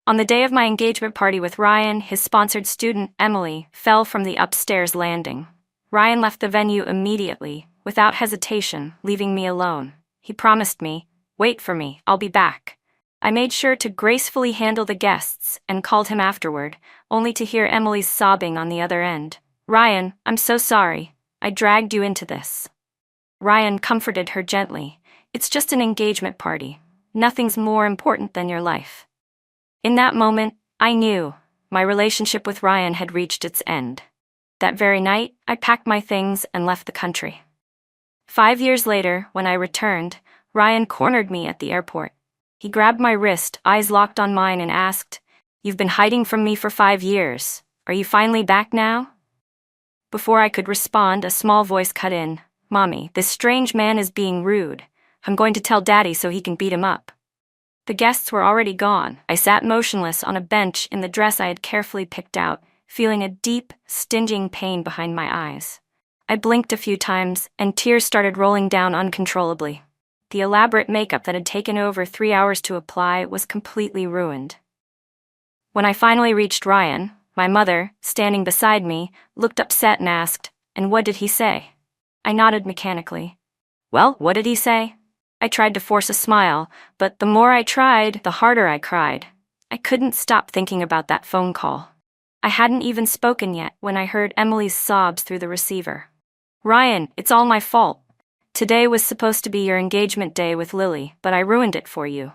On the day of my engagement party with Ryan, his sponsored student, Emily, fell from the upstairs landing. Ryan left the venue immediately, without hesitation, leaving me alone. He promised me, "Wait for me, I'll be back." I made sure to gracefully handle the guests and called him afterward, only to hear Emily's sobbing on the other end. "Ryan, I'm so sorry. I dragged you into this." Ryan comforted her gently. "It's just an engagement party. Nothing's more important than your life." In that moment, I knew my relationship with Ryan had reached its end. That very night, I packed my things and left the country. 5 years later, when I returned, Ryan cornered me at the airport. He grabbed my wrist, eyes locked on mine, and asked, "You've been hiding from me for 5 years. Are you finally back now?" Before I could respond, a small voice cut in. "Mommy, this strange man is being rude. I'm going to tell Daddy so he can beat him up." The guests were already gone. I sat motionless on a bench in the dress I had carefully picked out, feeling a deep, stinging pain behind my eyes. I blinked a few times, and tears started rolling down uncontrollably. The elaborate makeup that had taken over 3 hours to apply was completely ruined. When I finally reached Ryan, my mother, standing beside me, looked upset and asked, "And what did he say?" I nodded mechanically. "Well, what did he say?" I tried to force a smile, but the more I tried, the harder I cried. I couldn't stop thinking about that phone call. I hadn't even spoken yet when I heard Emily's sobs through the receiver. "Ryan, it's all my fault. Today was supposed to be your engagement day with Lily, but I ruined it for you."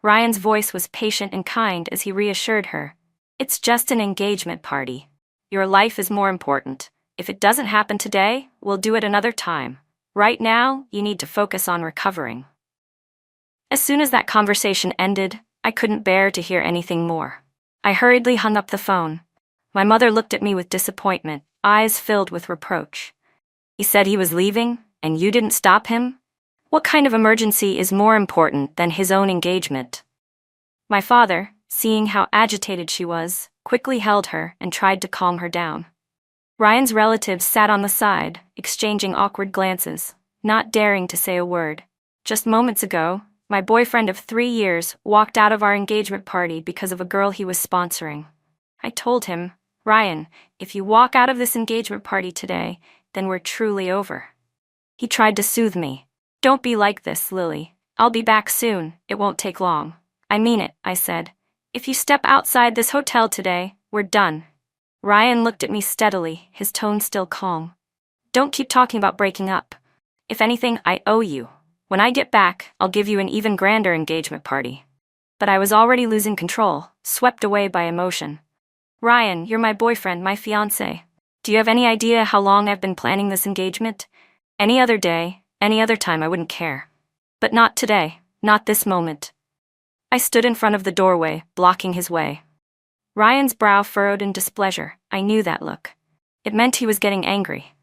Ryan's voice was patient and kind as he reassured her. "It's just an engagement party. Your life is more important. If it doesn't happen today, we'll do it another time. Right now, you need to focus on recovering." As soon as that conversation ended, I couldn't bear to hear anything more. I hurriedly hung up the phone. My mother looked at me with disappointment, eyes filled with reproach. "He said he was leaving, and you didn't stop him? What kind of emergency is more important than his own engagement?" My father, seeing how agitated she was, quickly held her and tried to calm her down. Ryan's relatives sat on the side, exchanging awkward glances, not daring to say a word. Just moments ago, my boyfriend of 3 years walked out of our engagement party because of a girl he was sponsoring. I told him, "Ryan, if you walk out of this engagement party today, then we're truly over." He tried to soothe me. "Don't be like this, Lily. I'll be back soon, it won't take long." "I mean it," I said. "If you step outside this hotel today, we're done." Ryan looked at me steadily, his tone still calm. "Don't keep talking about breaking up. If anything, I owe you. When I get back, I'll give you an even grander engagement party." But I was already losing control, swept away by emotion. "Ryan, you're my boyfriend, my fiancé. Do you have any idea how long I've been planning this engagement? Any other day, any other time, I wouldn't care. But not today, not this moment." I stood in front of the doorway, blocking his way. Ryan's brow furrowed in displeasure. I knew that look. It meant he was getting angry.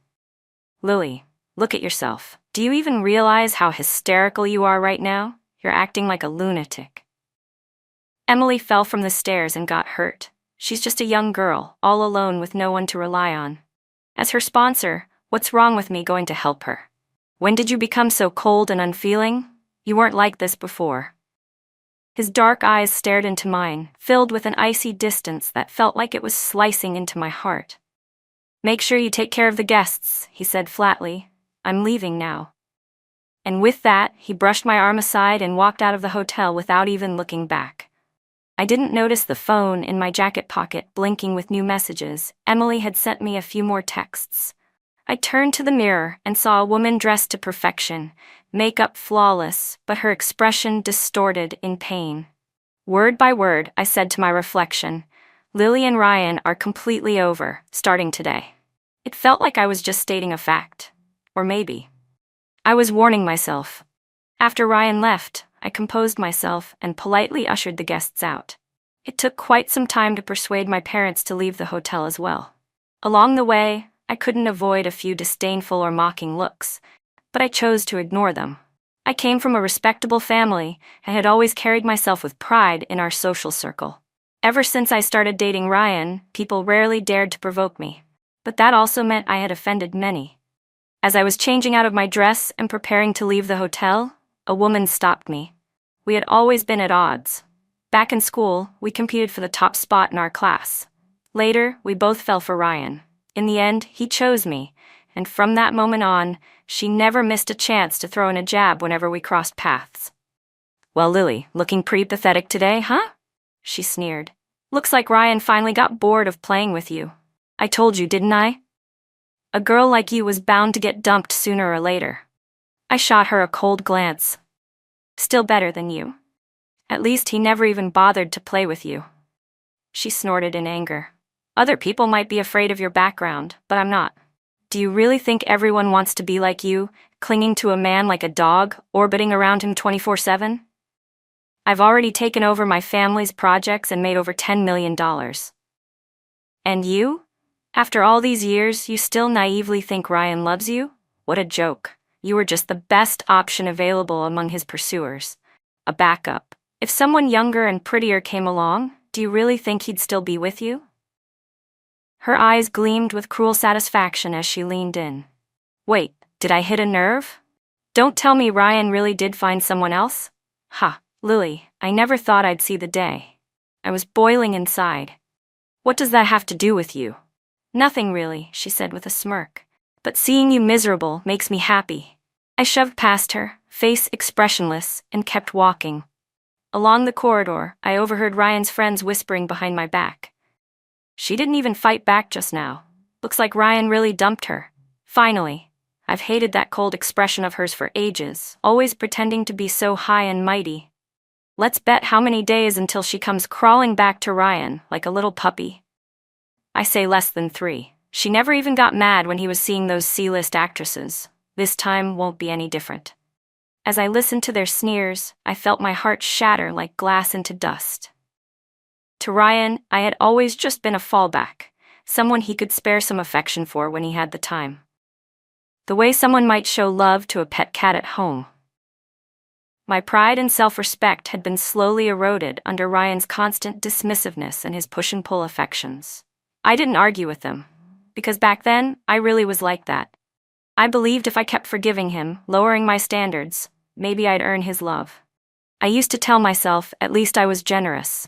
"Lily, look at yourself. Do you even realize how hysterical you are right now? You're acting like a lunatic." Emily fell from the stairs and got hurt. She's just a young girl, all alone with no one to rely on. As her sponsor, what's wrong with me going to help her? When did you become so cold and unfeeling? You weren't like this before. His dark eyes stared into mine, filled with an icy distance that felt like it was slicing into my heart. "Make sure you take care of the guests," he said flatly. "I'm leaving now." And with that, he brushed my arm aside and walked out of the hotel without even looking back. I didn't notice the phone in my jacket pocket blinking with new messages. Emily had sent me a few more texts. I turned to the mirror and saw a woman dressed to perfection, makeup flawless, but her expression distorted in pain. Word by word, I said to my reflection, "Lily and Ryan are completely over, starting today." It felt like I was just stating a fact. Or maybe I was warning myself. After Ryan left, I composed myself and politely ushered the guests out. It took quite some time to persuade my parents to leave the hotel as well. Along the way, I couldn't avoid a few disdainful or mocking looks, but I chose to ignore them. I came from a respectable family and had always carried myself with pride in our social circle. Ever since I started dating Ryan, people rarely dared to provoke me, but that also meant I had offended many. As I was changing out of my dress and preparing to leave the hotel, a woman stopped me. We had always been at odds, Back in school, we competed for the top spot in our class. Later, we both fell for Ryan. In the end, he chose me, and from that moment on, she never missed a chance to throw in a jab whenever we crossed paths. "Well, Lily, looking pretty pathetic today, huh?" she sneered. "Looks like Ryan finally got bored of playing with you. I told you, didn't I? A girl like you was bound to get dumped sooner or later." I shot her a cold glance. "Still better than you. At least he never even bothered to play with you." She snorted in anger. "Other people might be afraid of your background, but I'm not. Do you really think everyone wants to be like you, clinging to a man like a dog, orbiting around him 24/7? I've already taken over my family's projects and made over $10 million. And you? After all these years, you still naively think Ryan loves you? What a joke. You were just the best option available among his pursuers. A backup. If someone younger and prettier came along, do you really think he'd still be with you?" Her eyes gleamed with cruel satisfaction as she leaned in. "Wait, did I hit a nerve? Don't tell me Ryan really did find someone else?" "Ha, Lily, I never thought I'd see the day." I was boiling inside. "What does that have to do with you?" "Nothing really," she said with a smirk. "But seeing you miserable makes me happy." I shoved past her, face expressionless, and kept walking. Along the corridor, I overheard Ryan's friends whispering behind my back. "She didn't even fight back just now. Looks like Ryan really dumped her. Finally. I've hated that cold expression of hers for ages, always pretending to be so high and mighty. Let's bet how many days until she comes crawling back to Ryan like a little puppy. I say less than 3. She never even got mad when he was seeing those C-list actresses. This time won't be any different." As I listened to their sneers, I felt my heart shatter like glass into dust. To Ryan, I had always just been a fallback, someone he could spare some affection for when he had the time. The way someone might show love to a pet cat at home. My pride and self-respect had been slowly eroded under Ryan's constant dismissiveness and his push-and-pull affections. I didn't argue with him, because back then, I really was like that. I believed if I kept forgiving him, lowering my standards, maybe I'd earn his love. I used to tell myself at least I was generous.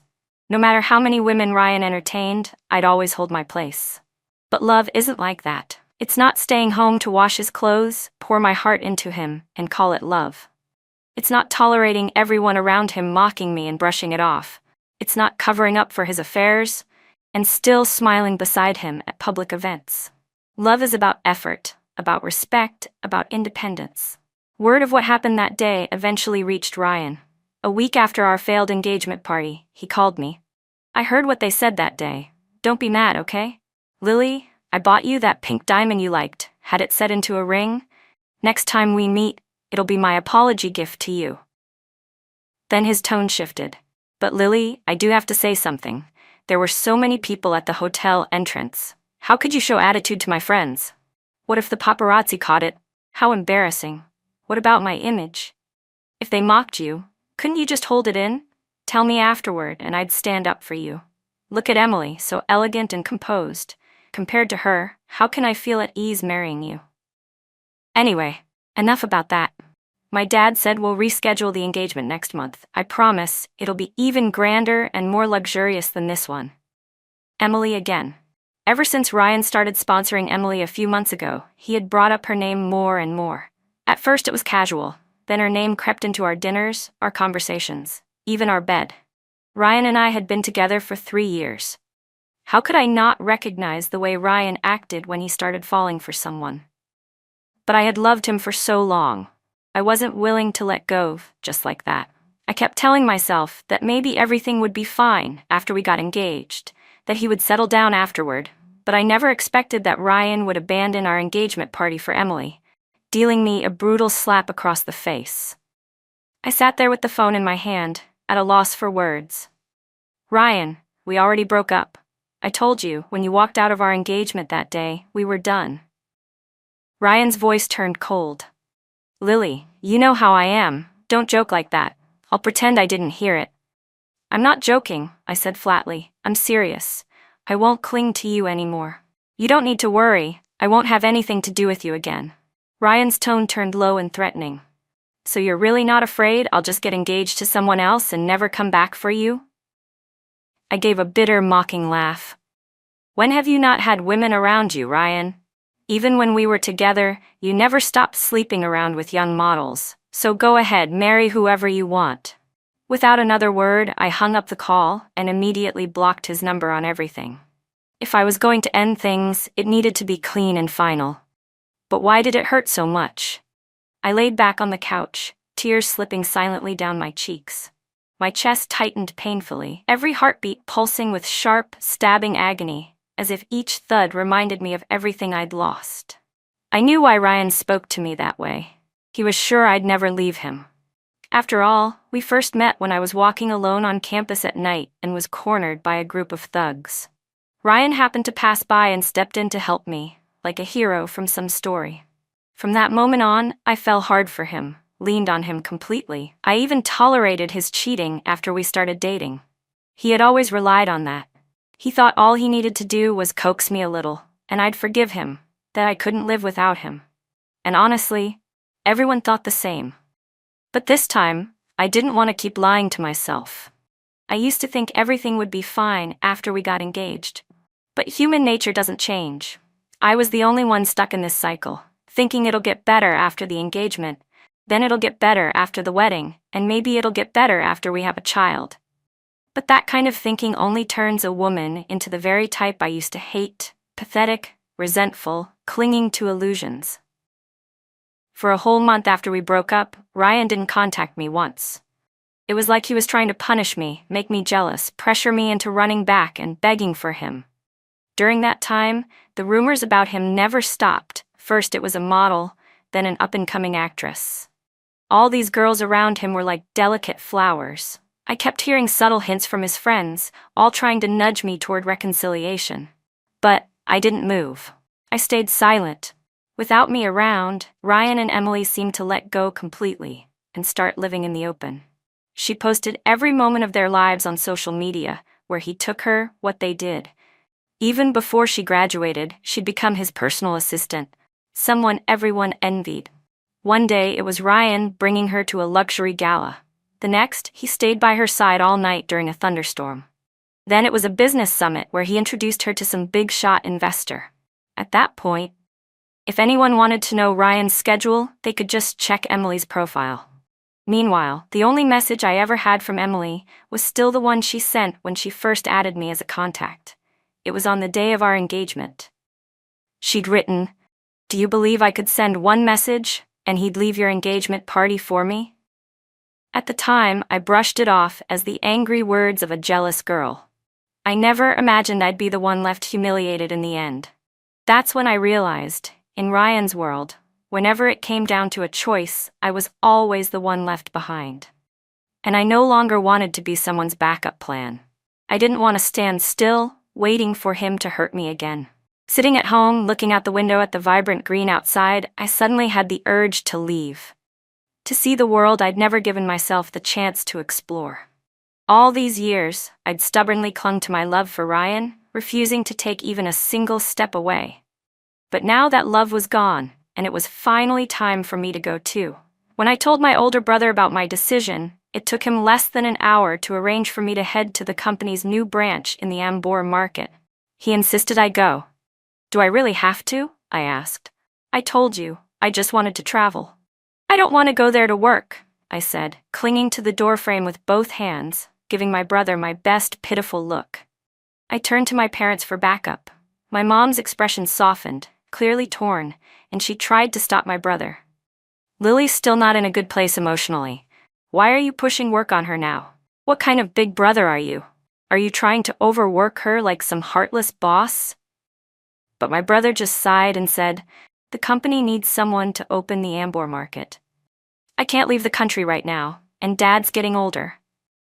No matter how many women Ryan entertained, I'd always hold my place. But love isn't like that. It's not staying home to wash his clothes, pour my heart into him, and call it love. It's not tolerating everyone around him mocking me and brushing it off. It's not covering up for his affairs, and still smiling beside him at public events. Love is about effort, about respect, about independence. Word of what happened that day eventually reached Ryan. A week after our failed engagement party, he called me. "I heard what they said that day. Don't be mad, okay? Lily, I bought you that pink diamond you liked, had it set into a ring. Next time we meet, it'll be my apology gift to you." Then his tone shifted. "But Lily, I do have to say something. There were so many people at the hotel entrance. How could you show attitude to my friends? What if the paparazzi caught it? How embarrassing. What about my image? If they mocked you, couldn't you just hold it in? Tell me afterward and I'd stand up for you. Look at Emily, so elegant and composed. Compared to her, how can I feel at ease marrying you? Anyway, enough about that. My dad said we'll reschedule the engagement next month. I promise it'll be even grander and more luxurious than this one." Emily again. Ever since Ryan started sponsoring Emily a few months ago, he had brought up her name more and more. At first it was casual, then her name crept into our dinners, our conversations, even our bed. Ryan and I had been together for 3 years. How could I not recognize the way Ryan acted when he started falling for someone? But I had loved him for so long. I wasn't willing to let go, just like that. I kept telling myself that maybe everything would be fine after we got engaged, that he would settle down afterward, but I never expected that Ryan would abandon our engagement party for Emily, dealing me a brutal slap across the face. I sat there with the phone in my hand, at a loss for words. "Ryan, we already broke up. I told you, when you walked out of our engagement that day, we were done." Ryan's voice turned cold. "Lily, you know how I am. Don't joke like that. I'll pretend I didn't hear it." "I'm not joking," I said flatly. "I'm serious. I won't cling to you anymore. You don't need to worry. I won't have anything to do with you again." Ryan's tone turned low and threatening. "So you're really not afraid I'll just get engaged to someone else and never come back for you?" I gave a bitter, mocking laugh. When have you not had women around you, Ryan? Even when we were together, you never stopped sleeping around with young models, so go ahead, marry whoever you want. Without another word, I hung up the call and immediately blocked his number on everything. If I was going to end things, it needed to be clean and final. But why did it hurt so much? I laid back on the couch, tears slipping silently down my cheeks. My chest tightened painfully, every heartbeat pulsing with sharp, stabbing agony, as if each thud reminded me of everything I'd lost. I knew why Ryan spoke to me that way. He was sure I'd never leave him. After all, we first met when I was walking alone on campus at night and was cornered by a group of thugs. Ryan happened to pass by and stepped in to help me, like a hero from some story. From that moment on, I fell hard for him, leaned on him completely. I even tolerated his cheating after we started dating. He had always relied on that. He thought all he needed to do was coax me a little, and I'd forgive him, that I couldn't live without him. And honestly, everyone thought the same. But this time, I didn't want to keep lying to myself. I used to think everything would be fine after we got engaged. But human nature doesn't change. I was the only one stuck in this cycle, thinking it'll get better after the engagement, then it'll get better after the wedding, and maybe it'll get better after we have a child. But that kind of thinking only turns a woman into the very type I used to hate, pathetic, resentful, clinging to illusions. For a whole month after we broke up, Ryan didn't contact me once. It was like he was trying to punish me, make me jealous, pressure me into running back and begging for him. During that time, the rumors about him never stopped. First it was a model, then an up-and-coming actress. All these girls around him were like delicate flowers. I kept hearing subtle hints from his friends, all trying to nudge me toward reconciliation. But I didn't move. I stayed silent. Without me around, Ryan and Emily seemed to let go completely and start living in the open. She posted every moment of their lives on social media, where he took her, what they did. Even before she graduated, she'd become his personal assistant, someone everyone envied. One day, it was Ryan bringing her to a luxury gala. The next, he stayed by her side all night during a thunderstorm. Then it was a business summit where he introduced her to some big-shot investor. At that point, if anyone wanted to know Ryan's schedule, they could just check Emily's profile. Meanwhile, the only message I ever had from Emily was still the one she sent when she first added me as a contact. It was on the day of our engagement. She'd written, "Do you believe I could send one message, and he'd leave your engagement party for me?" At the time, I brushed it off as the angry words of a jealous girl. I never imagined I'd be the one left humiliated in the end. That's when I realized, in Ryan's world, whenever it came down to a choice, I was always the one left behind. And I no longer wanted to be someone's backup plan. I didn't want to stand still, waiting for him to hurt me again. Sitting at home, looking out the window at the vibrant green outside, I suddenly had the urge to leave. To see the world I'd never given myself the chance to explore. All these years, I'd stubbornly clung to my love for Ryan, refusing to take even a single step away. But now that love was gone, and it was finally time for me to go too. When I told my older brother about my decision, it took him less than an hour to arrange for me to head to the company's new branch in the Ambor market. He insisted I go. "Do I really have to?" I asked. "I told you, I just wanted to travel." "I don't want to go there to work," I said, clinging to the doorframe with both hands, giving my brother my best pitiful look. I turned to my parents for backup. My mom's expression softened, clearly torn, and she tried to stop my brother. "Lily's still not in a good place emotionally. Why are you pushing work on her now? What kind of big brother are you? Are you trying to overwork her like some heartless boss?" But my brother just sighed and said, "The company needs someone to open the Ambor market. I can't leave the country right now, and Dad's getting older.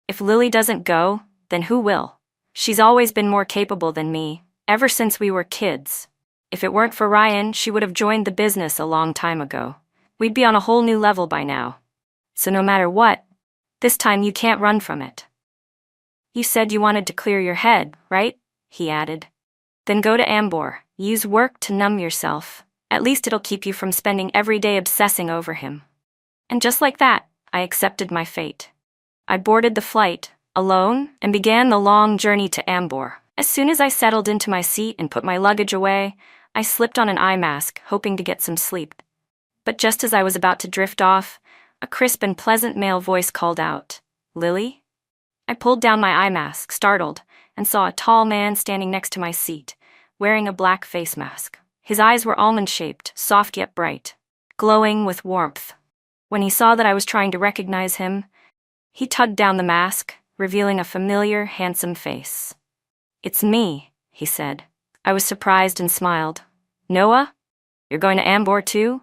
If Lily doesn't go, then who will? She's always been more capable than me, ever since we were kids. If it weren't for Ryan, she would have joined the business a long time ago. We'd be on a whole new level by now. So no matter what, this time you can't run from it." "You said you wanted to clear your head, right?" he added. "Then go to Ambor. Use work to numb yourself. At least it'll keep you from spending every day obsessing over him." And just like that, I accepted my fate. I boarded the flight, alone, and began the long journey to Ambor. As soon as I settled into my seat and put my luggage away, I slipped on an eye mask, hoping to get some sleep. But just as I was about to drift off, a crisp and pleasant male voice called out, "Lily?" I pulled down my eye mask, startled, and saw a tall man standing next to my seat, wearing a black face mask. His eyes were almond-shaped, soft yet bright, glowing with warmth. When he saw that I was trying to recognize him, he tugged down the mask, revealing a familiar, handsome face. "It's me," he said. I was surprised and smiled. "Noah? You're going to Ambor too?"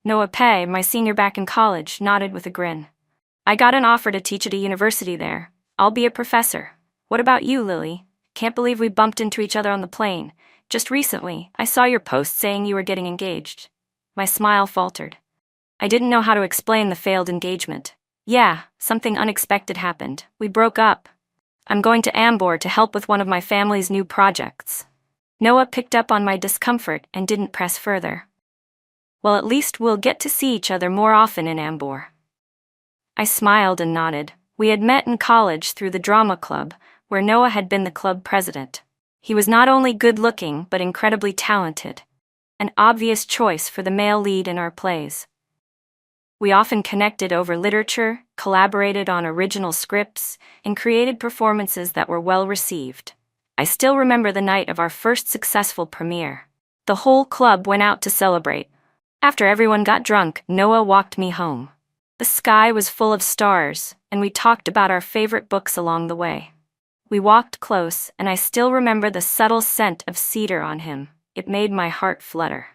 Noah Pei, my senior back in college, nodded with a grin. "I got an offer to teach at a university there. I'll be a professor. What about you, Lily? Can't believe we bumped into each other on the plane. Just recently, I saw your post saying you were getting engaged." My smile faltered. I didn't know how to explain the failed engagement. "Yeah, something unexpected happened. We broke up. I'm going to Ambor to help with one of my family's new projects." Noah picked up on my discomfort and didn't press further. "Well, at least we'll get to see each other more often in Ambor." I smiled and nodded. We had met in college through the drama club, where Noah had been the club president. He was not only good-looking but incredibly talented, an obvious choice for the male lead in our plays. We often connected over literature, collaborated on original scripts, and created performances that were well received. I still remember the night of our first successful premiere. The whole club went out to celebrate. After everyone got drunk, Noah walked me home. The sky was full of stars, and we talked about our favorite books along the way. We walked close, and I still remember the subtle scent of cedar on him. It made my heart flutter.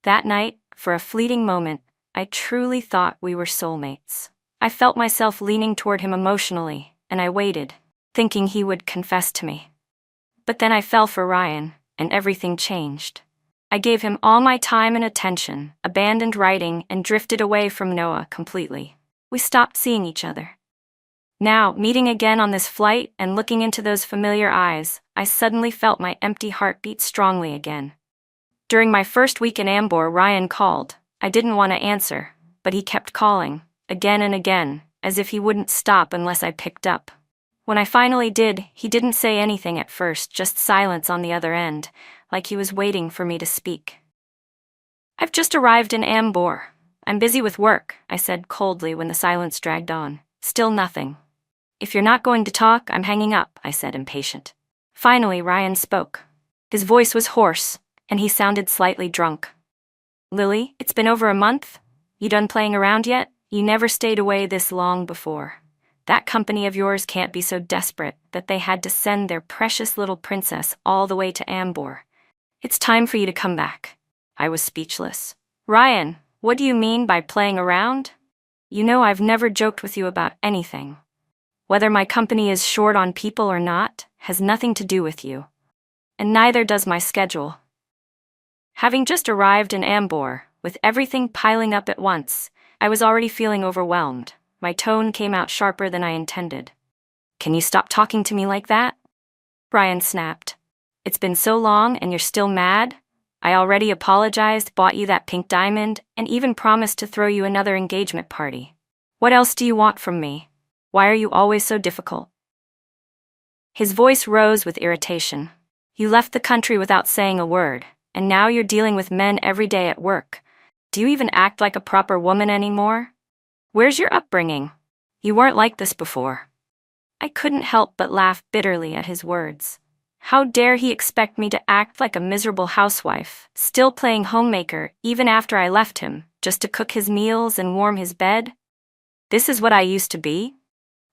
That night, for a fleeting moment, I truly thought we were soulmates. I felt myself leaning toward him emotionally, and I waited, thinking he would confess to me. But then I fell for Ryan, and everything changed. I gave him all my time and attention, abandoned writing, and drifted away from Noah completely. We stopped seeing each other. Now, meeting again on this flight and looking into those familiar eyes, I suddenly felt my empty heart beat strongly again. During my first week in Ambor, Ryan called. I didn't want to answer, but he kept calling, again and again, as if he wouldn't stop unless I picked up. When I finally did, he didn't say anything at first, just silence on the other end, like he was waiting for me to speak. "I've just arrived in Ambor. I'm busy with work," I said coldly when the silence dragged on. Still nothing. "If you're not going to talk, I'm hanging up," I said, impatient. Finally, Ryan spoke. His voice was hoarse, and he sounded slightly drunk. "Lily, it's been over a month? You done playing around yet? You never stayed away this long before. That company of yours can't be so desperate that they had to send their precious little princess all the way to Ambor. It's time for you to come back." I was speechless. "Ryan, what do you mean by playing around? You know I've never joked with you about anything. Whether my company is short on people or not has nothing to do with you. And neither does my schedule." Having just arrived in Ambor, with everything piling up at once, I was already feeling overwhelmed. My tone came out sharper than I intended. "Can you stop talking to me like that?" Ryan snapped. "It's been so long and you're still mad? I already apologized, bought you that pink diamond, and even promised to throw you another engagement party. What else do you want from me? Why are you always so difficult?" His voice rose with irritation. "You left the country without saying a word, and now you're dealing with men every day at work. Do you even act like a proper woman anymore? Where's your upbringing? You weren't like this before." I couldn't help but laugh bitterly at his words. How dare he expect me to act like a miserable housewife, still playing homemaker even after I left him, just to cook his meals and warm his bed? This is what I used to be?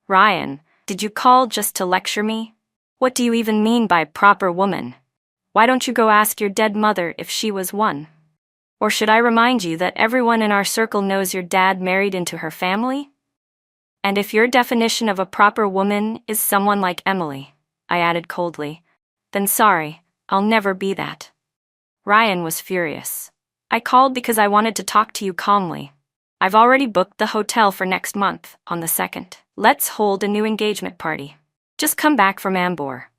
Ryan, did you call just to lecture me? What do you even mean by proper woman? Why don't you go ask your dead mother if she was one? Or should I remind you that everyone in our circle knows your dad married into her family? And if your definition of a proper woman is someone like Emily," I added coldly, "then sorry, I'll never be that." Ryan was furious. "I called because I wanted to talk to you calmly. I've already booked the hotel for next month, on the 2nd. Let's hold a new engagement party. Just come back from Ambor.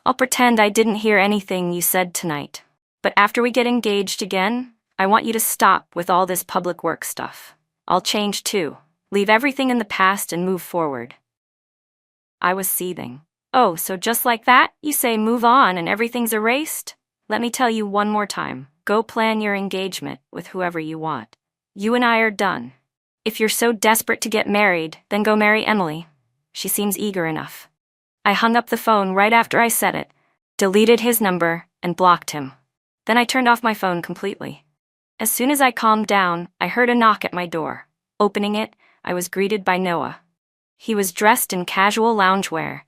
I'll pretend I didn't hear anything you said tonight. But after we get engaged again, I want you to stop with all this public work stuff. I'll change too. Leave everything in the past and move forward." I was seething. Oh, so just like that, you say move on and everything's erased? Let me tell you one more time. Go plan your engagement with whoever you want. You and I are done. If you're so desperate to get married, then go marry Emily. She seems eager enough. I hung up the phone right after I said it, deleted his number, and blocked him. Then I turned off my phone completely. As soon as I calmed down, I heard a knock at my door. Opening it, I was greeted by Noah. He was dressed in casual loungewear,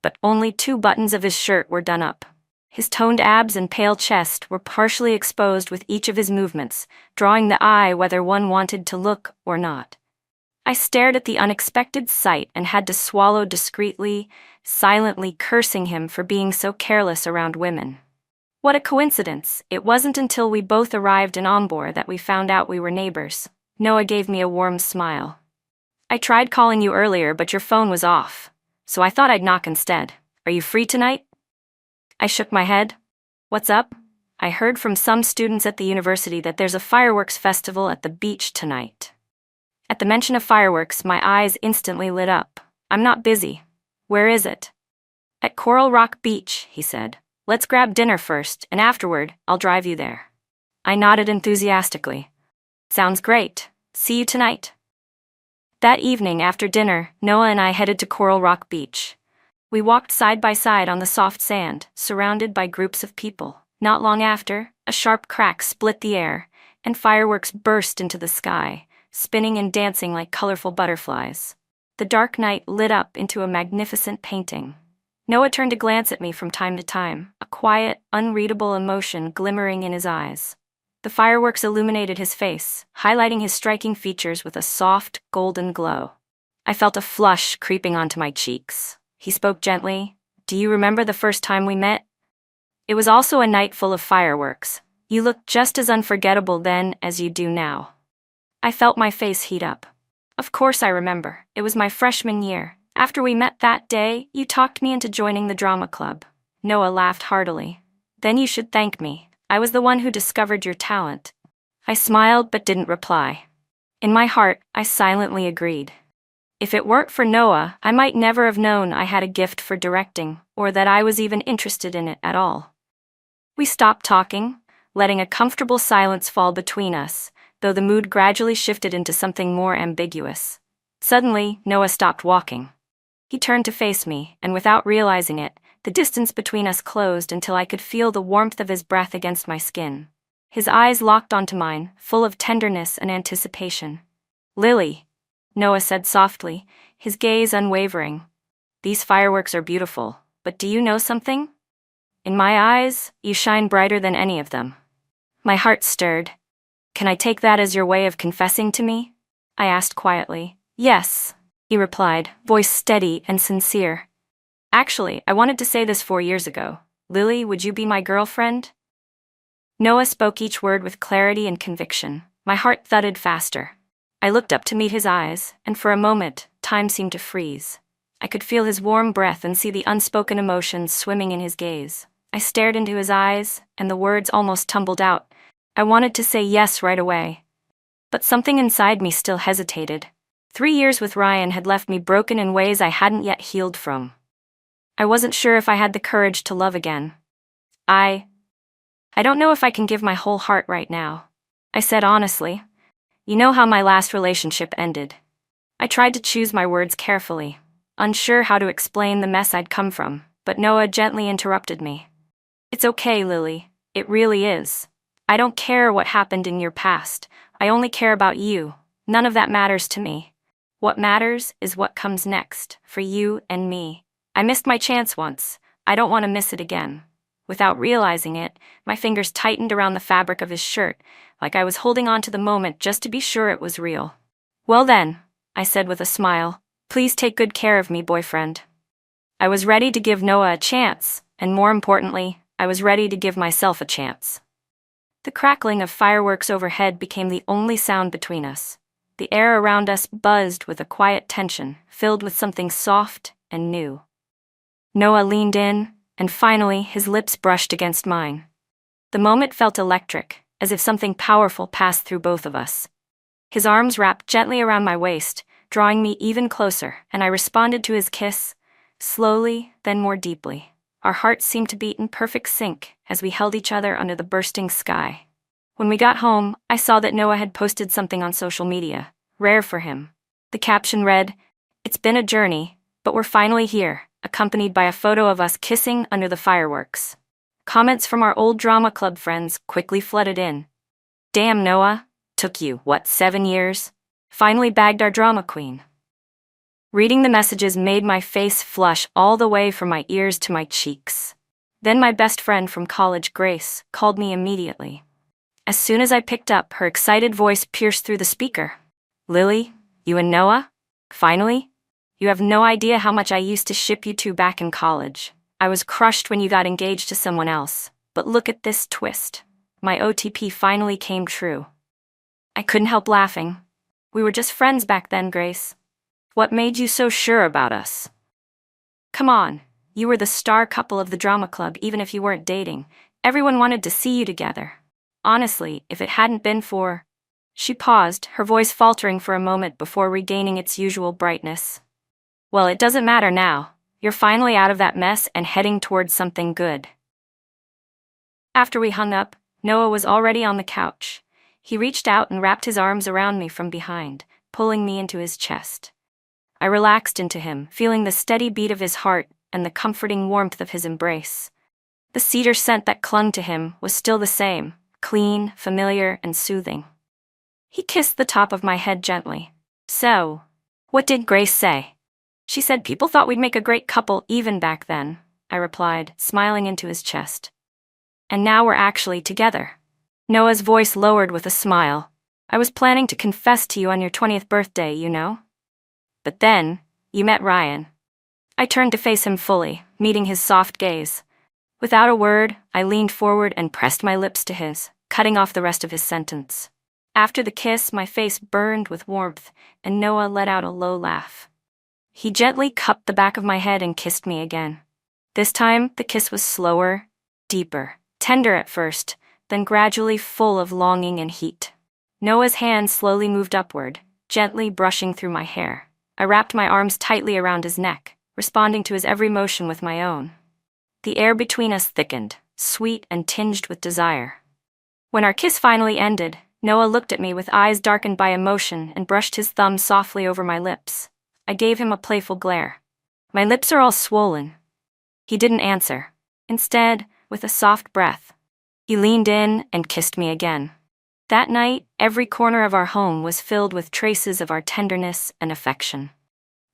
but only 2 buttons of his shirt were done up. His toned abs and pale chest were partially exposed with each of his movements, drawing the eye whether one wanted to look or not. I stared at the unexpected sight and had to swallow discreetly, silently cursing him for being so careless around women. What a coincidence. It wasn't until we both arrived in Ombor that we found out we were neighbors. Noah gave me a warm smile. I tried calling you earlier, but your phone was off, so I thought I'd knock instead. Are you free tonight? I shook my head. What's up? I heard from some students at the university that there's a fireworks festival at the beach tonight. At the mention of fireworks, my eyes instantly lit up. I'm not busy. Where is it? At Coral Rock Beach, he said. Let's grab dinner first, and afterward, I'll drive you there. I nodded enthusiastically. Sounds great. See you tonight. That evening after dinner, Noah and I headed to Coral Rock Beach. We walked side by side on the soft sand, surrounded by groups of people. Not long after, a sharp crack split the air, and fireworks burst into the sky, spinning and dancing like colorful butterflies. The dark night lit up into a magnificent painting. Noah turned to glance at me from time to time, a quiet, unreadable emotion glimmering in his eyes. The fireworks illuminated his face, highlighting his striking features with a soft, golden glow. I felt a flush creeping onto my cheeks. He spoke gently. Do you remember the first time we met? It was also a night full of fireworks. You looked just as unforgettable then as you do now. I felt my face heat up. Of course I remember. It was my freshman year. After we met that day, you talked me into joining the drama club. Noah laughed heartily. Then you should thank me. I was the one who discovered your talent. I smiled but didn't reply. In my heart, I silently agreed. If it weren't for Noah, I might never have known I had a gift for directing, or that I was even interested in it at all. We stopped talking, letting a comfortable silence fall between us, though the mood gradually shifted into something more ambiguous. Suddenly, Noah stopped walking. He turned to face me, and without realizing it, the distance between us closed until I could feel the warmth of his breath against my skin. His eyes locked onto mine, full of tenderness and anticipation. Lily, Noah said softly, his gaze unwavering. These fireworks are beautiful, but do you know something? In my eyes, you shine brighter than any of them. My heart stirred. Can I take that as your way of confessing to me? I asked quietly. Yes, he replied, voice steady and sincere. Actually, I wanted to say this 4 years ago. Lily, would you be my girlfriend? Noah spoke each word with clarity and conviction. My heart thudded faster. I looked up to meet his eyes, and for a moment, time seemed to freeze. I could feel his warm breath and see the unspoken emotions swimming in his gaze. I stared into his eyes, and the words almost tumbled out. I wanted to say yes right away. But something inside me still hesitated. 3 years with Ryan had left me broken in ways I hadn't yet healed from. I wasn't sure if I had the courage to love again. I don't know if I can give my whole heart right now, I said honestly. You know how my last relationship ended. I tried to choose my words carefully, unsure how to explain the mess I'd come from, but Noah gently interrupted me. It's okay, Lily. It really is. I don't care what happened in your past. I only care about you. None of that matters to me. What matters is what comes next, for you and me. I missed my chance once. I don't want to miss it again. Without realizing it, my fingers tightened around the fabric of his shirt, like I was holding on to the moment just to be sure it was real. Well then, I said with a smile, please take good care of me, boyfriend. I was ready to give Noah a chance, and more importantly, I was ready to give myself a chance. The crackling of fireworks overhead became the only sound between us. The air around us buzzed with a quiet tension, filled with something soft and new. Noah leaned in, and finally his lips brushed against mine. The moment felt electric, as if something powerful passed through both of us. His arms wrapped gently around my waist, drawing me even closer, and I responded to his kiss, Slowly, then more deeply. Our hearts seemed to beat in perfect sync as we held each other under the bursting sky. When we got home, I saw that Noah had posted something on social media, rare for him. The caption read, "It's been a journey, but we're finally here," accompanied by a photo of us kissing under the fireworks. Comments from our old drama club friends quickly flooded in. "Damn, Noah, took you, 7 years? Finally bagged our drama queen." Reading the messages made my face flush all the way from my ears to my cheeks. Then my best friend from college, Grace, called me immediately. As soon as I picked up, her excited voice pierced through the speaker. "Lily, you and Noah? Finally? You have no idea how much I used to ship you two back in college. I was crushed when you got engaged to someone else, but look at this twist. My OTP finally came true." I couldn't help laughing. "We were just friends back then, Grace. What made you so sure about us?" "Come on, you were the star couple of the drama club even if you weren't dating. Everyone wanted to see you together. Honestly, if it hadn't been for..." She paused, her voice faltering for a moment before regaining its usual brightness. "Well, it doesn't matter now. You're finally out of that mess and heading towards something good." After we hung up, Noah was already on the couch. He reached out and wrapped his arms around me from behind, pulling me into his chest. I relaxed into him, feeling the steady beat of his heart and the comforting warmth of his embrace. The cedar scent that clung to him was still the same, clean, familiar, and soothing. He kissed the top of my head gently. "So, what did Grace say?" "She said people thought we'd make a great couple even back then," I replied, smiling into his chest. "And now we're actually together." Noah's voice lowered with a smile. "I was planning to confess to you on your 20th birthday, you know? But then, you met Ryan." I turned to face him fully, meeting his soft gaze. Without a word, I leaned forward and pressed my lips to his, cutting off the rest of his sentence. After the kiss, my face burned with warmth, and Noah let out a low laugh. He gently cupped the back of my head and kissed me again. This time, the kiss was slower, deeper, tender at first, then gradually full of longing and heat. Noah's hand slowly moved upward, gently brushing through my hair. I wrapped my arms tightly around his neck, responding to his every motion with my own. The air between us thickened, sweet and tinged with desire. When our kiss finally ended, Noah looked at me with eyes darkened by emotion and brushed his thumb softly over my lips. I gave him a playful glare. "My lips are all swollen." He didn't answer. Instead, with a soft breath, he leaned in and kissed me again. That night, every corner of our home was filled with traces of our tenderness and affection.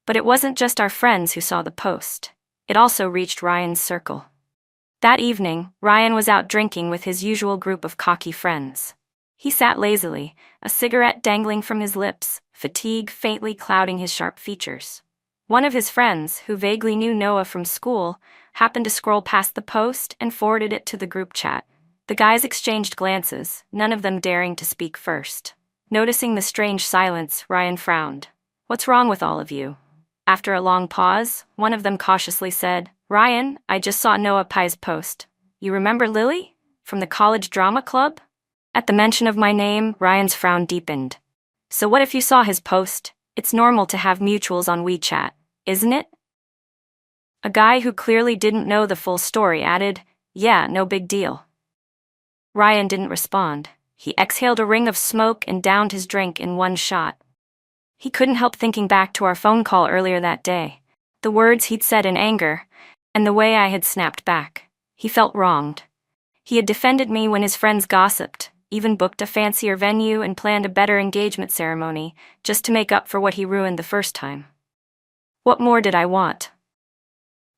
But it wasn't just our friends who saw the post. It also reached Ryan's circle. That evening, Ryan was out drinking with his usual group of cocky friends. He sat lazily, a cigarette dangling from his lips, fatigue faintly clouding his sharp features. One of his friends, who vaguely knew Noah from school, happened to scroll past the post and forwarded it to the group chat. The guys exchanged glances, none of them daring to speak first. Noticing the strange silence, Ryan frowned. "What's wrong with all of you?" After a long pause, one of them cautiously said, "Ryan, I just saw Noah Pye's post. You remember Lily? From the college drama club?" At the mention of my name, Ryan's frown deepened. "So what if you saw his post? It's normal to have mutuals on WeChat, isn't it?" A guy who clearly didn't know the full story added, "Yeah, no big deal." Ryan didn't respond. He exhaled a ring of smoke and downed his drink in one shot. He couldn't help thinking back to our phone call earlier that day, the words he'd said in anger, and the way I had snapped back. He felt wronged. He had defended me when his friends gossiped, even booked a fancier venue and planned a better engagement ceremony, just to make up for what he ruined the first time. What more did I want?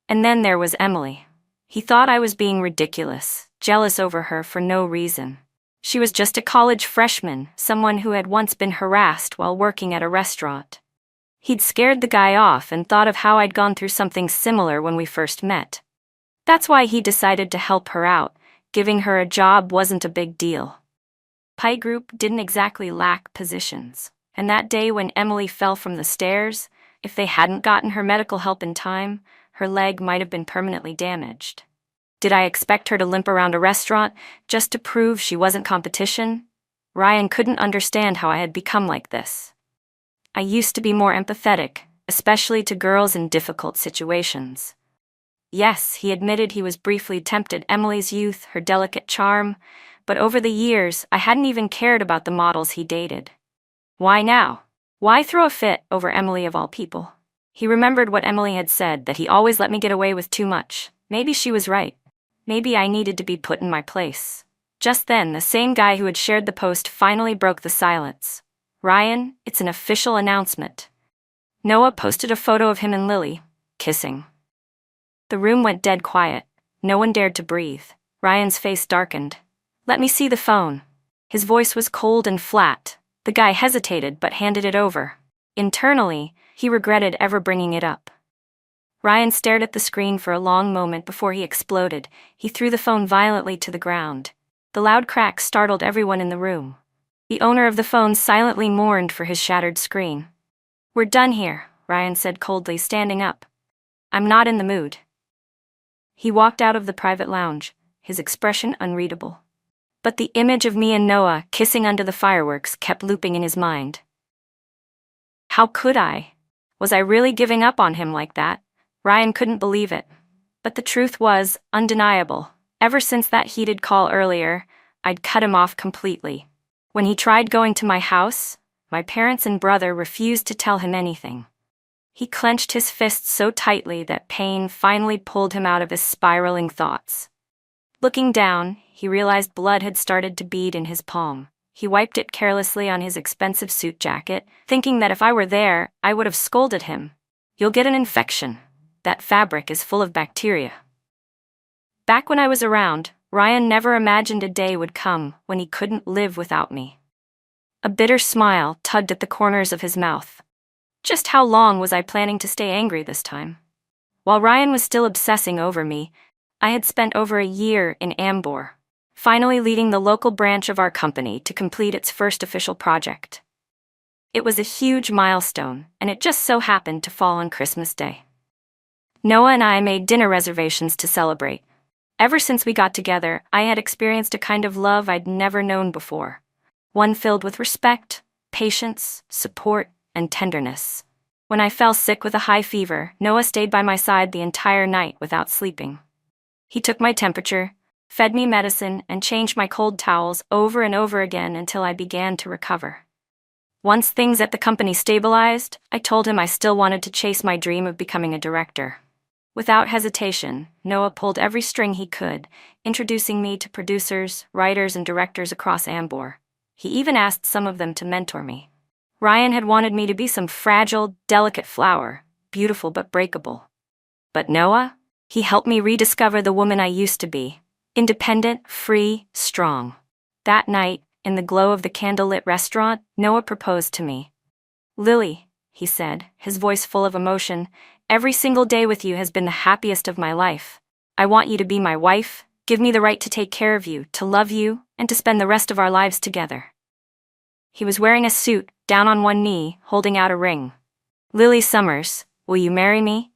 And then there was Emily. He thought I was being ridiculous, jealous over her for no reason. She was just a college freshman, someone who had once been harassed while working at a restaurant. He'd scared the guy off and thought of how I'd gone through something similar when we first met. That's why he decided to help her out. Giving her a job wasn't a big deal. Pie Group didn't exactly lack positions, and that day when Emily fell from the stairs, if they hadn't gotten her medical help in time, her leg might have been permanently damaged. Did I expect her to limp around a restaurant just to prove she wasn't competition? Ryan couldn't understand how I had become like this. I used to be more empathetic, especially to girls in difficult situations. Yes, he admitted he was briefly tempted Emily's youth, her delicate charm, but over the years, I hadn't even cared about the models he dated. Why now? Why throw a fit over Emily of all people? He remembered what Emily had said, that he always let me get away with too much. Maybe she was right. Maybe I needed to be put in my place. Just then, the same guy who had shared the post finally broke the silence. Ryan, it's an official announcement. Noah posted a photo of him and Lily, kissing. The room went dead quiet. No one dared to breathe. Ryan's face darkened. Let me see the phone. His voice was cold and flat. The guy hesitated but handed it over. Internally, he regretted ever bringing it up. Ryan stared at the screen for a long moment before he exploded. He threw the phone violently to the ground. The loud crack startled everyone in the room. The owner of the phone silently mourned for his shattered screen. We're done here, Ryan said coldly, standing up. I'm not in the mood. He walked out of the private lounge, his expression unreadable. But the image of me and Noah kissing under the fireworks kept looping in his mind. How could I? Was I really giving up on him like that? Ryan couldn't believe it. But the truth was undeniable. Ever since that heated call earlier, I'd cut him off completely. When he tried going to my house, my parents and brother refused to tell him anything. He clenched his fists so tightly that pain finally pulled him out of his spiraling thoughts. Looking down, he realized blood had started to bead in his palm. He wiped it carelessly on his expensive suit jacket, thinking that if I were there, I would have scolded him. You'll get an infection. That fabric is full of bacteria. Back when I was around, Ryan never imagined a day would come when he couldn't live without me. A bitter smile tugged at the corners of his mouth. Just how long was I planning to stay angry this time? While Ryan was still obsessing over me, I had spent over a year in Ambor, finally leading the local branch of our company to complete its first official project. It was a huge milestone, and it just so happened to fall on Christmas Day. Noah and I made dinner reservations to celebrate. Ever since we got together, I had experienced a kind of love I'd never known before. One filled with respect, patience, support, and tenderness. When I fell sick with a high fever, Noah stayed by my side the entire night without sleeping. He took my temperature, fed me medicine, and changed my cold towels over and over again until I began to recover. Once things at the company stabilized, I told him I still wanted to chase my dream of becoming a director. Without hesitation, Noah pulled every string he could, introducing me to producers, writers, and directors across Ambor. He even asked some of them to mentor me. Ryan had wanted me to be some fragile, delicate flower, beautiful but breakable. But Noah? He helped me rediscover the woman I used to be. Independent, free, strong. That night, in the glow of the candlelit restaurant, Noah proposed to me. Lily, he said, his voice full of emotion, every single day with you has been the happiest of my life. I want you to be my wife, give me the right to take care of you, to love you, and to spend the rest of our lives together. He was wearing a suit, down on one knee, holding out a ring. Lily Summers, will you marry me?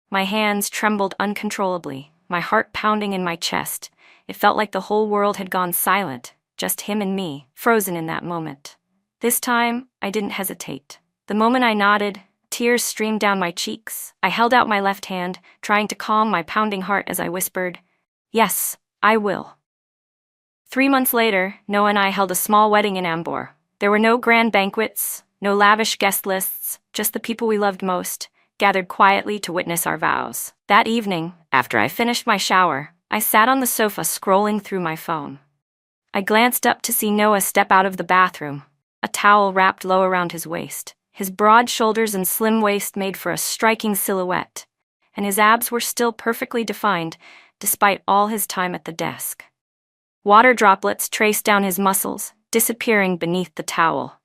My hands trembled uncontrollably, my heart pounding in my chest. It felt like the whole world had gone silent, just him and me, frozen in that moment. This time, I didn't hesitate. The moment I nodded, tears streamed down my cheeks. I held out my left hand, trying to calm my pounding heart as I whispered, "Yes, I will." 3 months later, Noah and I held a small wedding in Ambor. There were no grand banquets, no lavish guest lists, just the people we loved most, gathered quietly to witness our vows. That evening, after I finished my shower, I sat on the sofa scrolling through my phone. I glanced up to see Noah step out of the bathroom, a towel wrapped low around his waist. His broad shoulders and slim waist made for a striking silhouette, and his abs were still perfectly defined, despite all his time at the desk. Water droplets traced down his muscles, disappearing beneath the towel.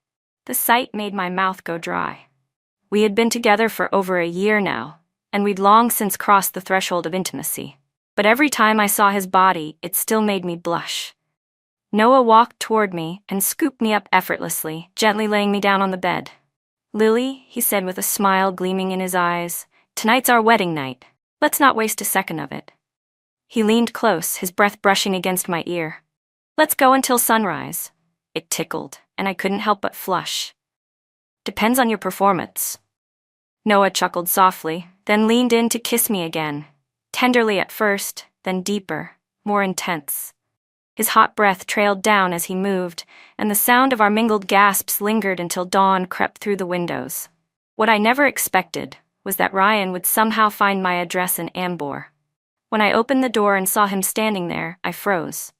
The sight made my mouth go dry. We had been together for over a year now, and we'd long since crossed the threshold of intimacy. But every time I saw his body, it still made me blush. Noah walked toward me and scooped me up effortlessly, gently laying me down on the bed. "Lily," he said with a smile gleaming in his eyes, "tonight's our wedding night. Let's not waste a second of it." He leaned close, his breath brushing against my ear. "Let's go until sunrise." It tickled, and I couldn't help but flush. "Depends on your performance." Noah chuckled softly, then leaned in to kiss me again. Tenderly at first, then deeper, more intense. His hot breath trailed down as he moved, and the sound of our mingled gasps lingered until dawn crept through the windows. What I never expected was that Ryan would somehow find my address in Ambor. When I opened the door and saw him standing there, I froze.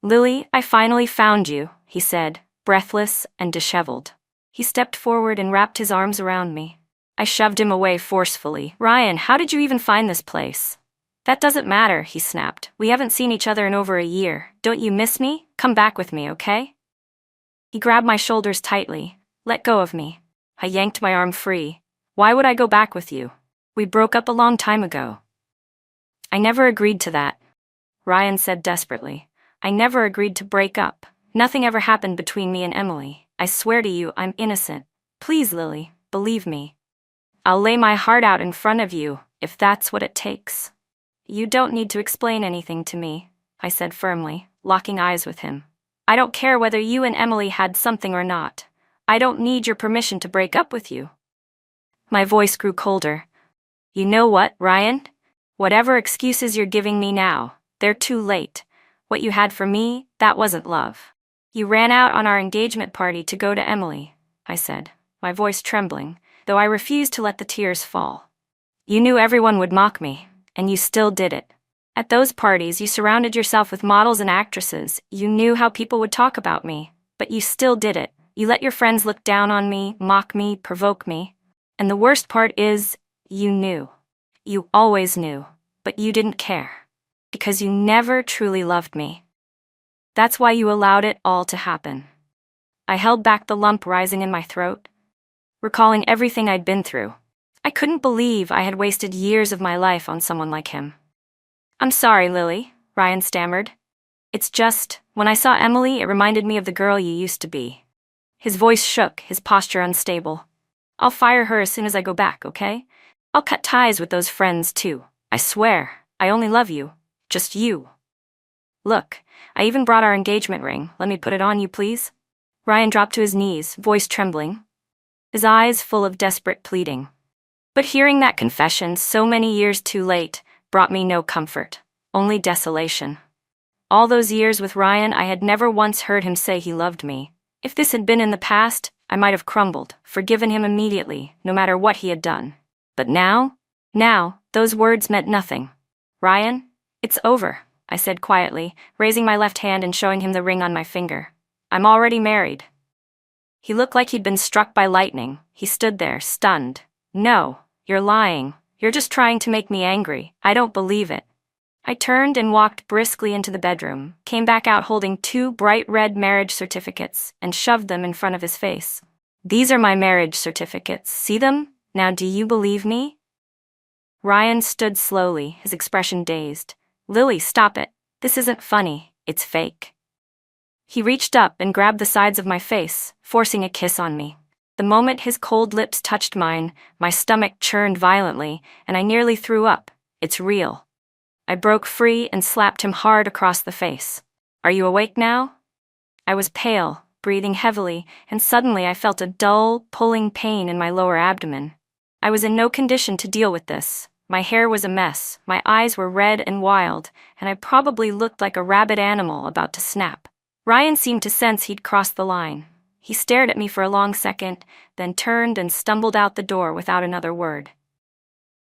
"Lily, I finally found you," he said, breathless and disheveled. He stepped forward and wrapped his arms around me. I shoved him away forcefully. "Ryan, how did you even find this place?" "That doesn't matter," he snapped. "We haven't seen each other in over a year. Don't you miss me? Come back with me, okay?" He grabbed my shoulders tightly. "Let go of me." I yanked my arm free. "Why would I go back with you? We broke up a long time ago." "I never agreed to that," Ryan said desperately. "I never agreed to break up. Nothing ever happened between me and Emily. I swear to you, I'm innocent. Please, Lily, believe me. I'll lay my heart out in front of you, if that's what it takes." "You don't need to explain anything to me," I said firmly, locking eyes with him. "I don't care whether you and Emily had something or not. I don't need your permission to break up with you." My voice grew colder. "You know what, Ryan? Whatever excuses you're giving me now, they're too late. What you had for me, that wasn't love. You ran out on our engagement party to go to Emily," I said, my voice trembling, though I refused to let the tears fall. "You knew everyone would mock me, and you still did it. At those parties, you surrounded yourself with models and actresses. You knew how people would talk about me, but you still did it. You let your friends look down on me, mock me, provoke me. And the worst part is, you knew. You always knew, but you didn't care. Because you never truly loved me. That's why you allowed it all to happen." I held back the lump rising in my throat, recalling everything I'd been through. I couldn't believe I had wasted years of my life on someone like him. "I'm sorry, Lily," Ryan stammered. "It's just, when I saw Emily, it reminded me of the girl you used to be." His voice shook, his posture unstable. "I'll fire her as soon as I go back, okay? I'll cut ties with those friends too. I swear, I only love you. Just you. Look, I even brought our engagement ring. Let me put it on you, please." Ryan dropped to his knees, voice trembling, his eyes full of desperate pleading. But hearing that confession so many years too late brought me no comfort, only desolation. All those years with Ryan, I had never once heard him say he loved me. If this had been in the past, I might have crumbled, forgiven him immediately, no matter what he had done. But now, those words meant nothing. "Ryan, it's over," I said quietly, raising my left hand and showing him the ring on my finger. "I'm already married." He looked like he'd been struck by lightning. He stood there, stunned. "No, you're lying. You're just trying to make me angry. I don't believe it." I turned and walked briskly into the bedroom, came back out holding 2 bright red marriage certificates, and shoved them in front of his face. "These are my marriage certificates. See them? Now do you believe me?" Ryan stood slowly, his expression dazed. "Lily, stop it. This isn't funny. It's fake." He reached up and grabbed the sides of my face, forcing a kiss on me. The moment his cold lips touched mine, my stomach churned violently, and I nearly threw up. "It's real." I broke free and slapped him hard across the face. "Are you awake now?" I was pale, breathing heavily, and suddenly I felt a dull, pulling pain in my lower abdomen. I was in no condition to deal with this. My hair was a mess, my eyes were red and wild, and I probably looked like a rabid animal about to snap. Ryan seemed to sense he'd crossed the line. He stared at me for a long second, then turned and stumbled out the door without another word.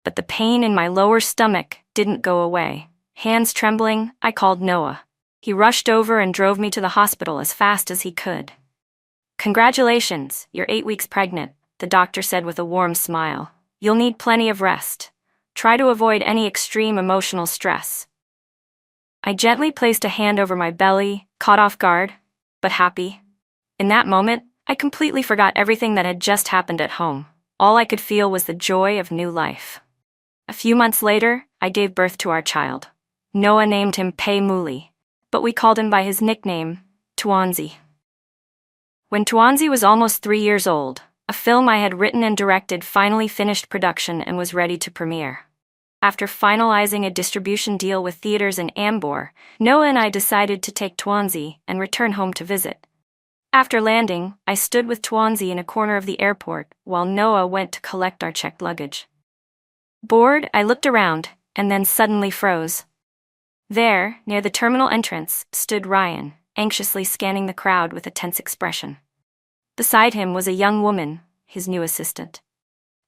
But the pain in my lower stomach didn't go away. Hands trembling, I called Noah. He rushed over and drove me to the hospital as fast as he could. "Congratulations, you're 8 weeks pregnant," the doctor said with a warm smile. "You'll need plenty of rest. Try to avoid any extreme emotional stress." I gently placed a hand over my belly, caught off guard, but happy. In that moment, I completely forgot everything that had just happened at home. All I could feel was the joy of new life. A few months later, I gave birth to our child. Noah named him Pei Muli, but we called him by his nickname, Tuanzi. When Tuanzi was almost 3 years old, a film I had written and directed finally finished production and was ready to premiere. After finalizing a distribution deal with theaters in Ambor, Noah and I decided to take Tuanzi and return home to visit. After landing, I stood with Tuanzi in a corner of the airport while Noah went to collect our checked luggage. Bored, I looked around, and then suddenly froze. There, near the terminal entrance, stood Ryan, anxiously scanning the crowd with a tense expression. Beside him was a young woman, his new assistant.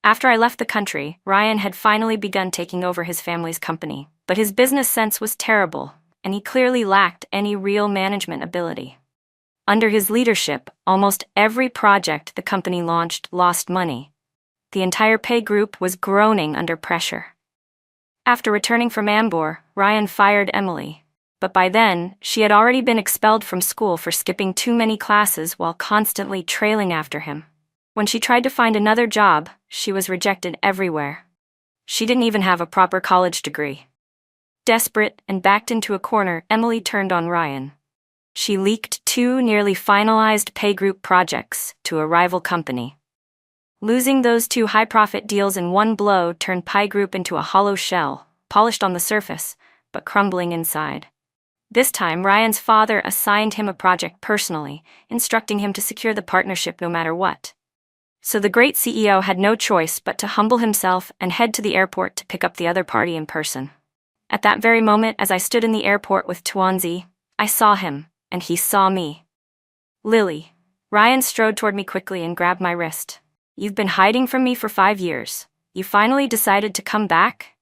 After I left the country, Ryan had finally begun taking over his family's company, but his business sense was terrible, and he clearly lacked any real management ability. Under his leadership, almost every project the company launched lost money. The entire pay group was groaning under pressure. After returning from Ambor, Ryan fired Emily, but by then, she had already been expelled from school for skipping too many classes while constantly trailing after him. When she tried to find another job, she was rejected everywhere. She didn't even have a proper college degree. Desperate and backed into a corner, Emily turned on Ryan. She leaked 2 nearly finalized pay group projects to a rival company. Losing those 2 high-profit deals in one blow turned Pie Group into a hollow shell, polished on the surface, but crumbling inside. This time, Ryan's father assigned him a project personally, instructing him to secure the partnership no matter what. So the great CEO had no choice but to humble himself and head to the airport to pick up the other party in person. At that very moment, as I stood in the airport with Tuanzi, I saw him, and he saw me. Lily. Ryan strode toward me quickly and grabbed my wrist. You've been hiding from me for 5 years. You finally decided to come back?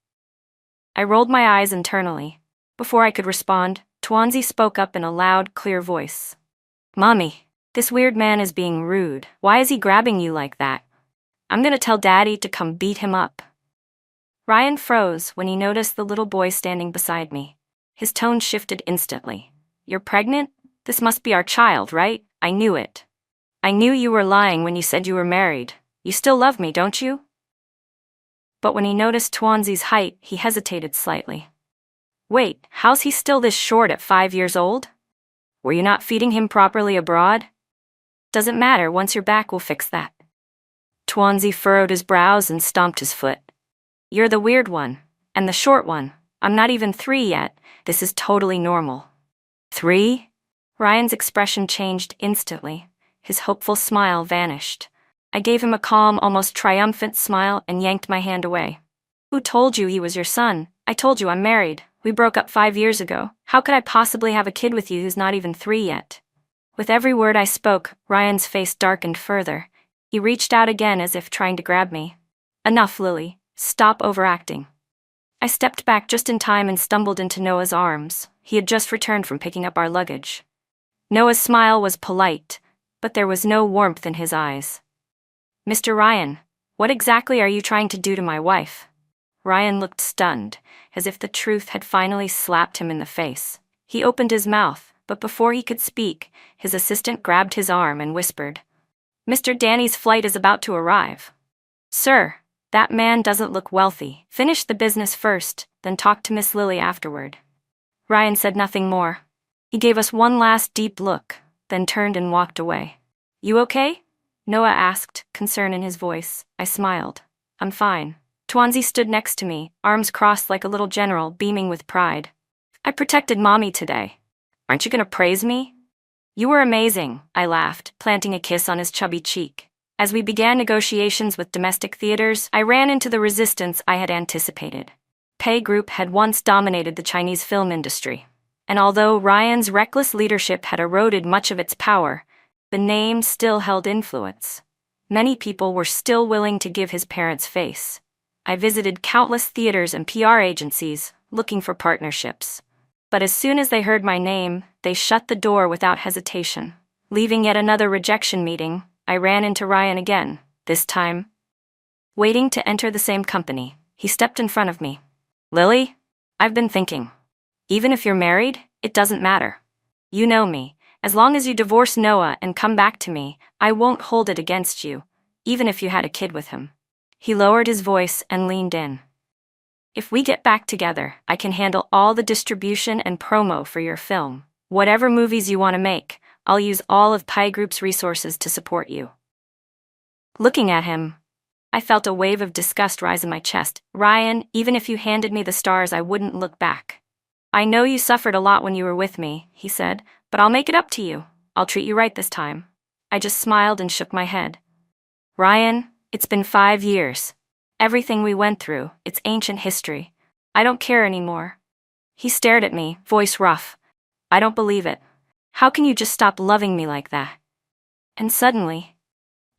I rolled my eyes internally. Before I could respond, Tuanzi spoke up in a loud, clear voice. Mommy, this weird man is being rude. Why is he grabbing you like that? I'm gonna tell Daddy to come beat him up. Ryan froze when he noticed the little boy standing beside me. His tone shifted instantly. You're pregnant? This must be our child, right? I knew it. I knew you were lying when you said you were married. You still love me, don't you? But when he noticed Tuanzi's height, he hesitated slightly. Wait, how's he still this short at 5 years old? Were you not feeding him properly abroad? Doesn't matter, once you're back we'll fix that. Tuanzi furrowed his brows and stomped his foot. You're the weird one, and the short one. I'm not even 3 yet. This is totally normal. 3? Ryan's expression changed instantly. His hopeful smile vanished. I gave him a calm, almost triumphant smile and yanked my hand away. Who told you he was your son? I told you I'm married. We broke up 5 years ago. How could I possibly have a kid with you who's not even 3 yet? With every word I spoke, Ryan's face darkened further. He reached out again as if trying to grab me. Enough, Lily. Stop overacting. I stepped back just in time and stumbled into Noah's arms. He had just returned from picking up our luggage. Noah's smile was polite, but there was no warmth in his eyes. Mr. Ryan, what exactly are you trying to do to my wife? Ryan looked stunned, as if the truth had finally slapped him in the face. He opened his mouth, but before he could speak, his assistant grabbed his arm and whispered, Mr. Danny's flight is about to arrive. Sir, that man doesn't look wealthy. Finish the business first, then talk to Miss Lily afterward. Ryan said nothing more. He gave us one last deep look, then turned and walked away. You okay? Noah asked, concern in his voice. I smiled. I'm fine. Tuanzi stood next to me, arms crossed like a little general, beaming with pride. I protected Mommy today. Aren't you gonna praise me? You were amazing, I laughed, planting a kiss on his chubby cheek. As we began negotiations with domestic theaters, I ran into the resistance I had anticipated. Pay Group had once dominated the Chinese film industry, and although Ryan's reckless leadership had eroded much of its power, the name still held influence. Many people were still willing to give his parents face. I visited countless theaters and PR agencies, looking for partnerships. But as soon as they heard my name, they shut the door without hesitation. Leaving yet another rejection meeting, I ran into Ryan again, this time waiting to enter the same company. He stepped in front of me. Lily, I've been thinking. Even if you're married, it doesn't matter. You know me. As long as you divorce Noah and come back to me, I won't hold it against you, even if you had a kid with him. He lowered his voice and leaned in. If we get back together, I can handle all the distribution and promo for your film. Whatever movies you want to make, I'll use all of Pie Group's resources to support you. Looking at him, I felt a wave of disgust rise in my chest. Ryan, even if you handed me the stars, I wouldn't look back. I know you suffered a lot when you were with me, he said, but I'll make it up to you. I'll treat you right this time. I just smiled and shook my head. Ryan, it's been 5 years. Everything we went through, it's ancient history. I don't care anymore. He stared at me, voice rough. I don't believe it. How can you just stop loving me like that? And suddenly,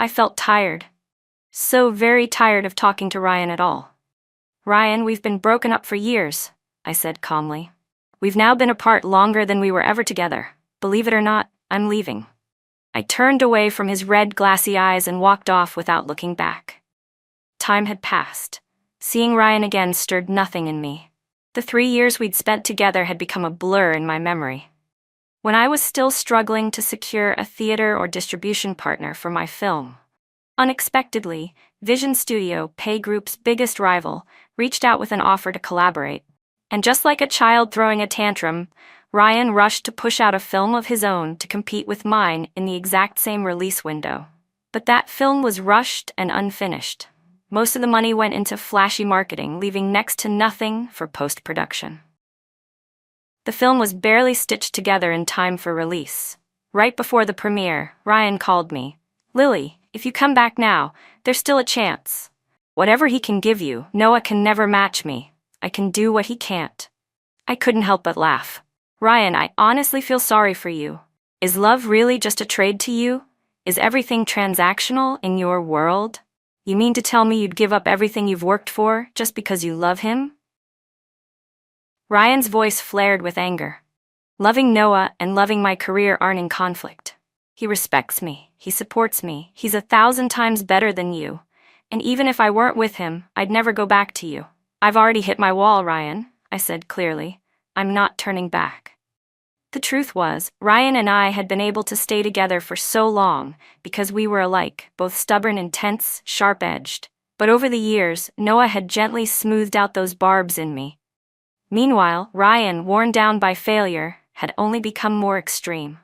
I felt tired. So very tired of talking to Ryan at all. Ryan, we've been broken up for years, I said calmly. We've now been apart longer than we were ever together. Believe it or not, I'm leaving. I turned away from his red, glassy eyes and walked off without looking back. Time had passed. Seeing Ryan again stirred nothing in me. The 3 years we'd spent together had become a blur in my memory. When I was still struggling to secure a theater or distribution partner for my film, unexpectedly, Vision Studio, Pay Group's biggest rival, reached out with an offer to collaborate. And just like a child throwing a tantrum, Ryan rushed to push out a film of his own to compete with mine in the exact same release window. But that film was rushed and unfinished. Most of the money went into flashy marketing, leaving next to nothing for post-production. The film was barely stitched together in time for release. Right before the premiere, Ryan called me. Lily, if you come back now, there's still a chance. Whatever he can give you, Noah can never match me. I can do what he can't. I couldn't help but laugh. Ryan, I honestly feel sorry for you. Is love really just a trade to you? Is everything transactional in your world? You mean to tell me you'd give up everything you've worked for just because you love him? Ryan's voice flared with anger. Loving Noah and loving my career aren't in conflict. He respects me. He supports me. He's 1,000 times better than you. And even if I weren't with him, I'd never go back to you. I've already hit my wall, Ryan, I said clearly. I'm not turning back. The truth was, Ryan and I had been able to stay together for so long because we were alike, both stubborn, intense, sharp-edged. But over the years, Noah had gently smoothed out those barbs in me. Meanwhile, Ryan, worn down by failure, had only become more extreme.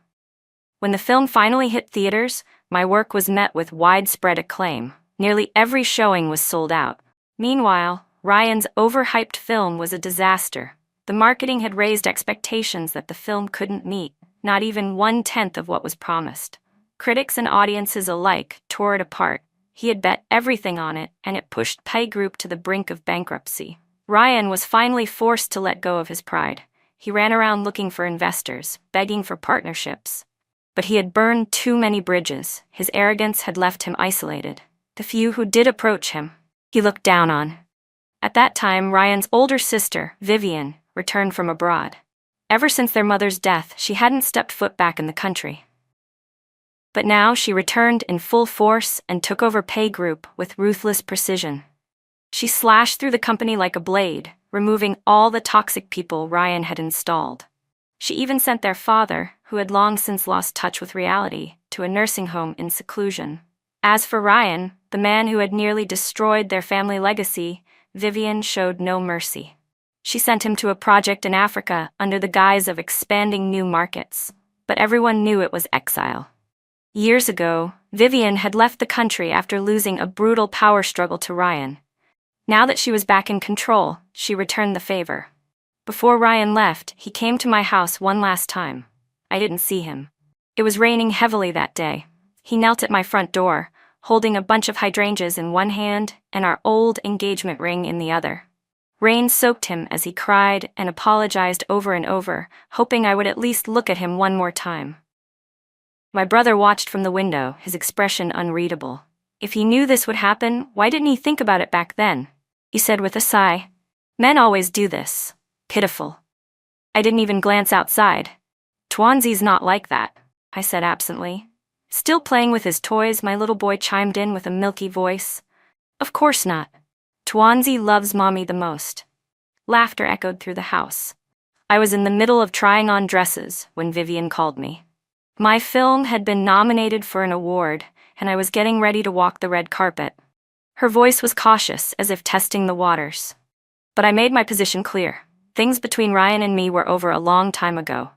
When the film finally hit theaters, my work was met with widespread acclaim. Nearly every showing was sold out. Meanwhile, Ryan's overhyped film was a disaster. The marketing had raised expectations that the film couldn't meet, not even 1/10 of what was promised. Critics and audiences alike tore it apart. He had bet everything on it, and it pushed Pay Group to the brink of bankruptcy. Ryan was finally forced to let go of his pride. He ran around looking for investors, begging for partnerships. But he had burned too many bridges. His arrogance had left him isolated. The few who did approach him, he looked down on. At that time, Ryan's older sister, Vivian, returned from abroad. Ever since their mother's death, she hadn't stepped foot back in the country. But now she returned in full force and took over Pay Group with ruthless precision. She slashed through the company like a blade, removing all the toxic people Ryan had installed. She even sent their father, who had long since lost touch with reality, to a nursing home in seclusion. As for Ryan, the man who had nearly destroyed their family legacy, Vivian showed no mercy. She sent him to a project in Africa under the guise of expanding new markets, but everyone knew it was exile. Years ago, Vivian had left the country after losing a brutal power struggle to Ryan. Now that she was back in control, she returned the favor. Before Ryan left, he came to my house one last time. I didn't see him. It was raining heavily that day. He knelt at my front door, holding a bunch of hydrangeas in one hand and our old engagement ring in the other. Rain soaked him as he cried and apologized over and over, hoping I would at least look at him one more time. My brother watched from the window, his expression unreadable. If he knew this would happen, why didn't he think about it back then? He said with a sigh. Men always do this. Pitiful. I didn't even glance outside. Twanzi's not like that, I said absently. Still playing with his toys, my little boy chimed in with a milky voice. Of course not. Twanzi loves Mommy the most. Laughter echoed through the house. I was in the middle of trying on dresses when Vivian called me. My film had been nominated for an award, and I was getting ready to walk the red carpet. Her voice was cautious, as if testing the waters. But I made my position clear. Things between Ryan and me were over a long time ago.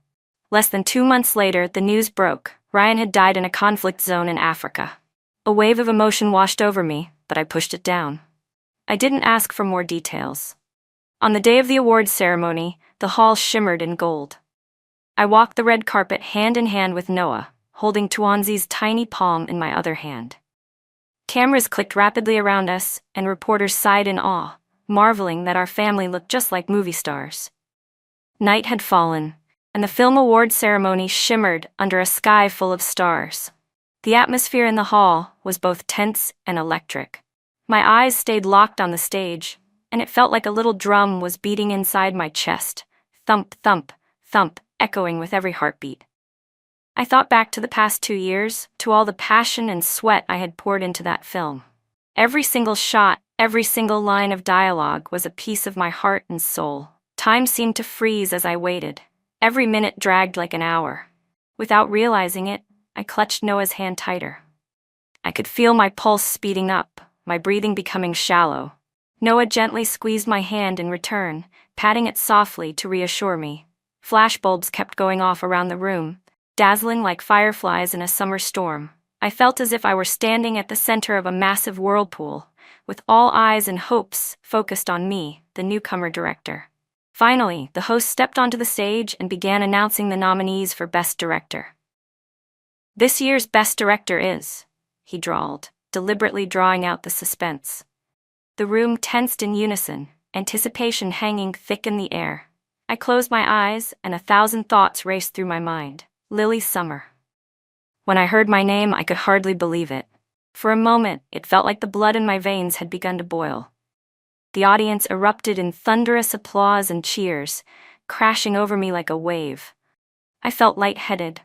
Less than 2 months later, the news broke. Ryan had died in a conflict zone in Africa. A wave of emotion washed over me, but I pushed it down. I didn't ask for more details. On the day of the awards ceremony, the hall shimmered in gold. I walked the red carpet hand in hand with Noah. holding Tuanzi's tiny palm in my other hand. Cameras clicked rapidly around us, and reporters sighed in awe, marveling that our family looked just like movie stars. Night had fallen, and the film award ceremony shimmered under a sky full of stars. The atmosphere in the hall was both tense and electric. My eyes stayed locked on the stage, and it felt like a little drum was beating inside my chest, thump, thump, thump, echoing with every heartbeat. I thought back to the past 2 years, to all the passion and sweat I had poured into that film. Every single shot, every single line of dialogue was a piece of my heart and soul. Time seemed to freeze as I waited. Every minute dragged like an hour. Without realizing it, I clutched Noah's hand tighter. I could feel my pulse speeding up, my breathing becoming shallow. Noah gently squeezed my hand in return, patting it softly to reassure me. Flashbulbs kept going off around the room, dazzling like fireflies in a summer storm. I felt as if I were standing at the center of a massive whirlpool, with all eyes and hopes focused on me, the newcomer director. Finally, the host stepped onto the stage and began announcing the nominees for Best Director. "This year's Best Director is," he drawled, deliberately drawing out the suspense. The room tensed in unison, anticipation hanging thick in the air. I closed my eyes, and 1,000 thoughts raced through my mind. Lily Summer. When I heard my name, I could hardly believe it. For a moment, it felt like the blood in my veins had begun to boil. The audience erupted in thunderous applause and cheers, crashing over me like a wave. I felt lightheaded.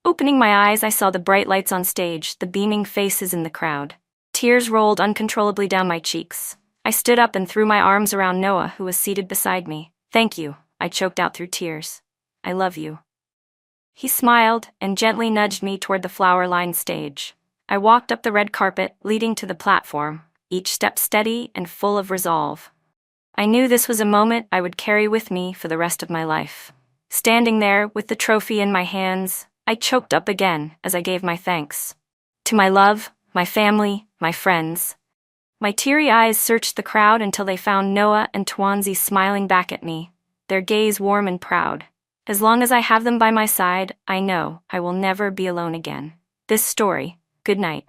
Opening my eyes, I saw the bright lights on stage, the beaming faces in the crowd. Tears rolled uncontrollably down my cheeks. I stood up and threw my arms around Noah, who was seated beside me. "Thank you," I choked out through tears. "I love you." He smiled and gently nudged me toward the flower-lined stage. I walked up the red carpet, leading to the platform, each step steady and full of resolve. I knew this was a moment I would carry with me for the rest of my life. Standing there with the trophy in my hands, I choked up again as I gave my thanks. To my love, my family, my friends. My teary eyes searched the crowd until they found Noah and Tuanzi smiling back at me, their gaze warm and proud. As long as I have them by my side, I know I will never be alone again. This story, good night.